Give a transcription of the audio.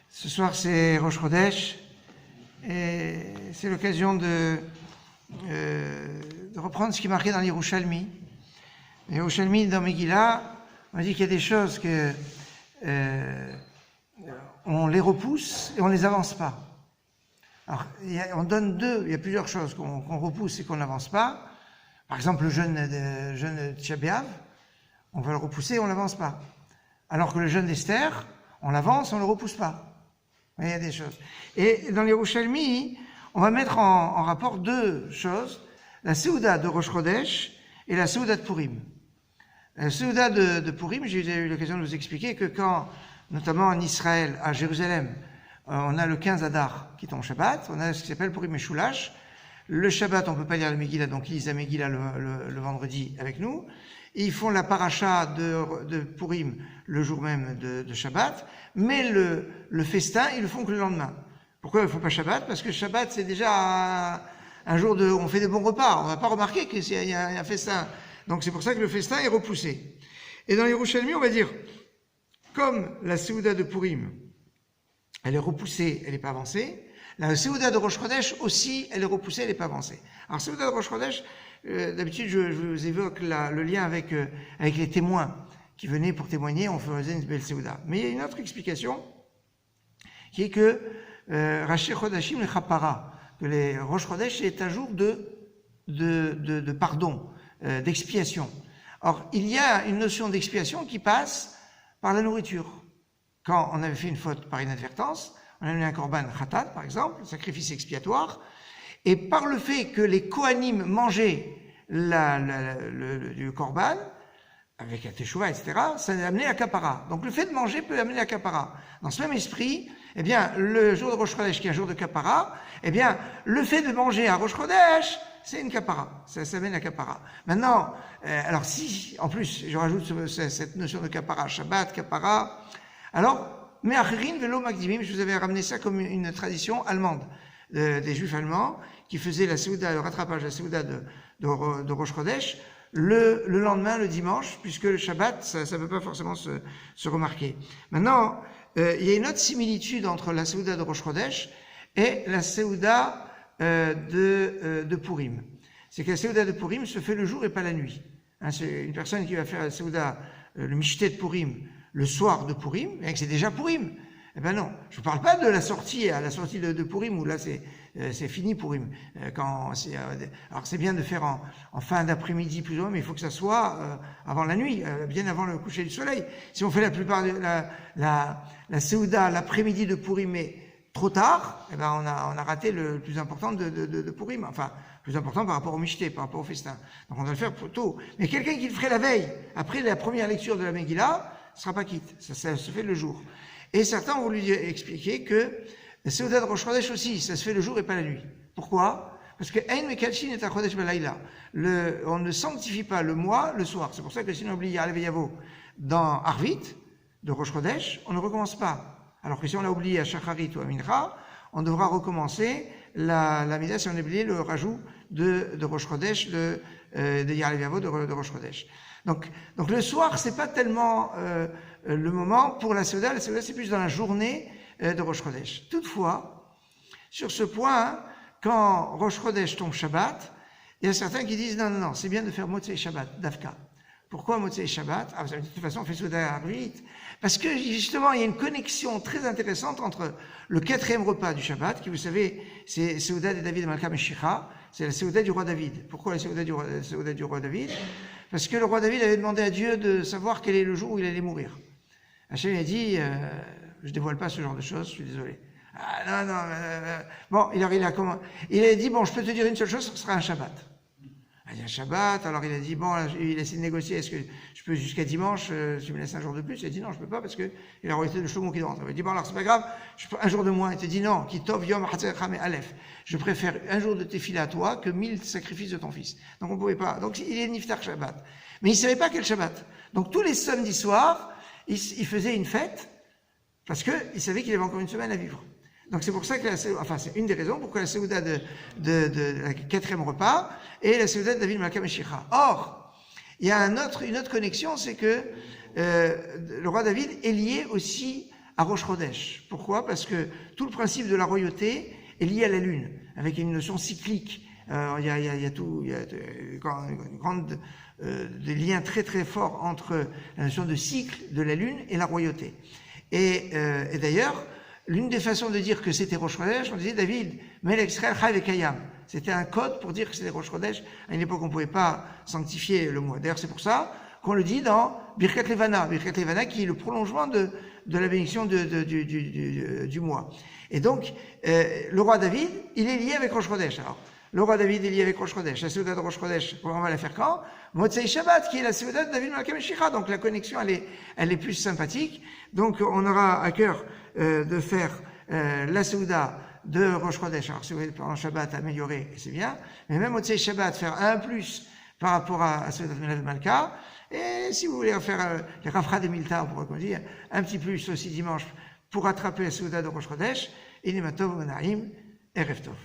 Ce soir c'est Rosh Chodesh et c'est l'occasion de reprendre ce qui est marqué dans l'Yerushalmi. L'Yerushalmi, dans Megillah, on dit qu'il y a des choses que on les repousse et on les avance pas. Alors, on donne il y a plusieurs choses qu'on repousse et qu'on n'avance pas. Par exemple, le jeûne Tisha B'Av, on va le repousser et on l'avance pas. Alors que le jeûne d'Esther, on l'avance, on ne le repousse pas. Il y a des choses. Et dans les Yerushalmi, on va mettre en rapport deux choses, la Seouda de Rosh Chodesh et la Seouda de Purim. La Seouda de Purim, j'ai eu l'occasion de vous expliquer que quand, notamment en Israël, à Jérusalem, on a le 15 Adar qui tombe Shabbat, on a ce qui s'appelle Purim et Shulash. Le Shabbat, on ne peut pas lire la Megillah, donc ils lisent la Megillah le vendredi avec nous. Et ils font la paracha de Purim le jour même de Shabbat, mais le festin, ils le font que le lendemain. Pourquoi ils ne font pas Shabbat? Parce que Shabbat, c'est déjà un jour on fait des bons repas. On ne va pas remarquer qu'il y a un festin. Donc c'est pour ça que le festin est repoussé. Et dans les Yerushalmi, on va dire, comme la Seouda de Purim, elle est repoussée, elle n'est pas avancée, la Seouda de Rosh Chodesh aussi, elle est repoussée, elle n'est pas avancée. Alors Seouda de Rosh Chodesh, d'habitude, je vous évoque le lien avec les témoins qui venaient pour témoigner, on faisait une belle Seouda. Mais il y a une autre explication, qui est que Rashi Chodashim le Chapara, que les Rosh Chodesh est un jour de pardon, d'expiation. Or, il y a une notion d'expiation qui passe par la nourriture. Quand on avait fait une faute par inadvertance, on a mis un korban khatat, par exemple, un sacrifice expiatoire, et par le fait que les Kohanim mangeaient le korban, avec la teshuva, etc., ça a amené la kapara. Donc le fait de manger peut amener la kapara. Dans ce même esprit, eh bien, le jour de Rosh Chodesh, qui est un jour de kapara, eh bien, le fait de manger à Rosh Chodesh, c'est une kapara. Ça amène la kapara. Maintenant, alors si, en plus, je rajoute cette notion de kapara, Shabbat, kapara, alors, mais Acherin velo makdimim, je vous avais ramené ça comme une tradition allemande, des juifs allemands, qui faisaient la Seouda, le rattrapage de la Seouda de Rosh Chodesh, le lendemain, le dimanche, puisque le Shabbat, ça ne peut pas forcément se remarquer. Maintenant, il y a une autre similitude entre la Seouda de Rosh Chodesh et la Seouda de Purim. C'est que la Seouda de Purim se fait le jour et pas la nuit. Hein, c'est une personne qui va faire la Seouda, le Mishté de Purim, le soir de Purim, et que c'est déjà Purim. Eh ben non, je ne parle pas de la sortie de Purim, où là c'est fini Purim. Alors c'est bien de faire en fin d'après-midi plus ou moins, mais il faut que ça soit avant la nuit, bien avant le coucher du soleil. Si on fait la plupart de la Seouda l'après-midi de Purim, mais trop tard, eh ben on a raté le plus important de Purim. Enfin, plus important par rapport au Mishté, par rapport au festin. Donc on doit le faire tôt. Mais quelqu'un qui le ferait la veille, après la première lecture de la Megillah, ne sera pas quitte. Ça se fait le jour. Et certains ont voulu expliquer que la Seouda de Rosh Chodesh aussi, ça se fait le jour et pas la nuit. Pourquoi? Parce que Ein Mekadshin et Chodesh Belaïla. On ne sanctifie pas le mois le soir. C'est pour ça que si on oublie Ya'alev Yavo dans Arvit, de Rosh Chodesh, on ne recommence pas. Alors que si on l'a oublié à Shacharit ou à Mincha, on devra recommencer la Mida si on a oublié le rajout de Rosh Chodesh, de Ya'alev Yavo de Rosh Chodesh. Donc le soir, c'est pas tellement le moment pour la Seouda. La Seouda, c'est plus dans la journée de Rosh Chodesh. Toutefois, sur ce point, quand Rosh Chodesh tombe Shabbat, il y a certains qui disent non, c'est bien de faire Motzei Shabbat, Davka. Pourquoi Motzei Shabbat? De toute façon, on fait Seouda Arvit. Parce que justement, il y a une connexion très intéressante entre le 4e repas du Shabbat, qui vous savez, c'est Seouda de David Malka Meshicha, c'est la Seouda du roi David. Pourquoi la Seouda du roi David? Parce que le roi David avait demandé à Dieu de savoir quel est le jour où il allait mourir. Hachem a dit, je dévoile pas ce genre de choses, je suis désolé. Ah non, bon, il a dit, bon, je peux te dire une seule chose, ce sera un Shabbat. Il y a un Shabbat, alors il a dit, bon, il a essayé de négocier, est-ce que je peux jusqu'à dimanche, tu me laisses un jour de plus? Il a dit non, je peux pas, parce que il a arrêté le Shlomo qui doit rentrer. Il a dit, bon, alors c'est pas grave, un jour de moins. Il te dit non, Kitov Yom Hatzercha Me Aleph. Je préfère un jour de tefila à toi que 1000 sacrifices de ton fils. Donc on pouvait pas. Donc il est Niftar Shabbat. Mais il savait pas quel Shabbat. Donc tous les samedis soirs, il faisait une fête, parce que il savait qu'il avait encore une semaine à vivre. Donc c'est pour ça que c'est une des raisons pourquoi la Seouda de la 4e repas et la Seouda de David Malka Meshicha. Or, il y a une autre connexion, c'est que le roi David est lié aussi à Rosh Chodesh. Pourquoi? Parce que tout le principe de la royauté est lié à la lune, avec une notion cyclique. Il y a des liens très très forts entre la notion de cycle de la lune et la royauté. Et d'ailleurs, l'une des façons de dire que c'était Rosh Chodesh, on disait David, Melech Israël Chai Vekayam. C'était un code pour dire que c'était Rosh Chodesh. À une époque, on ne pouvait pas sanctifier le mois. D'ailleurs, c'est pour ça qu'on le dit dans Birkat Levana. Birkat Levana qui est le prolongement de la bénédiction du mois. Et donc, le roi David, il est lié avec Rosh Chodesh. Alors, le roi David est lié avec Rosh Chodesh. La Seuda de Rosh Chodesh, on va la faire quand? Motzei Shabbat, qui est la Seuda de David Malka Meshicha. Donc, la connexion, elle est plus sympathique. Donc, on aura à cœur de faire la Seuda de Rosh Chodesh. Alors, si vous voulez, pendant Shabbat, améliorer, c'est bien. Mais même Motzei Shabbat, faire un plus par rapport à Seuda de David Malka. Et si vous voulez faire les Rafra des Milta, on pourrait dire, un petit plus aussi dimanche pour rattraper la Seuda de Rosh Chodesh, et les Matov Naim et Reftov.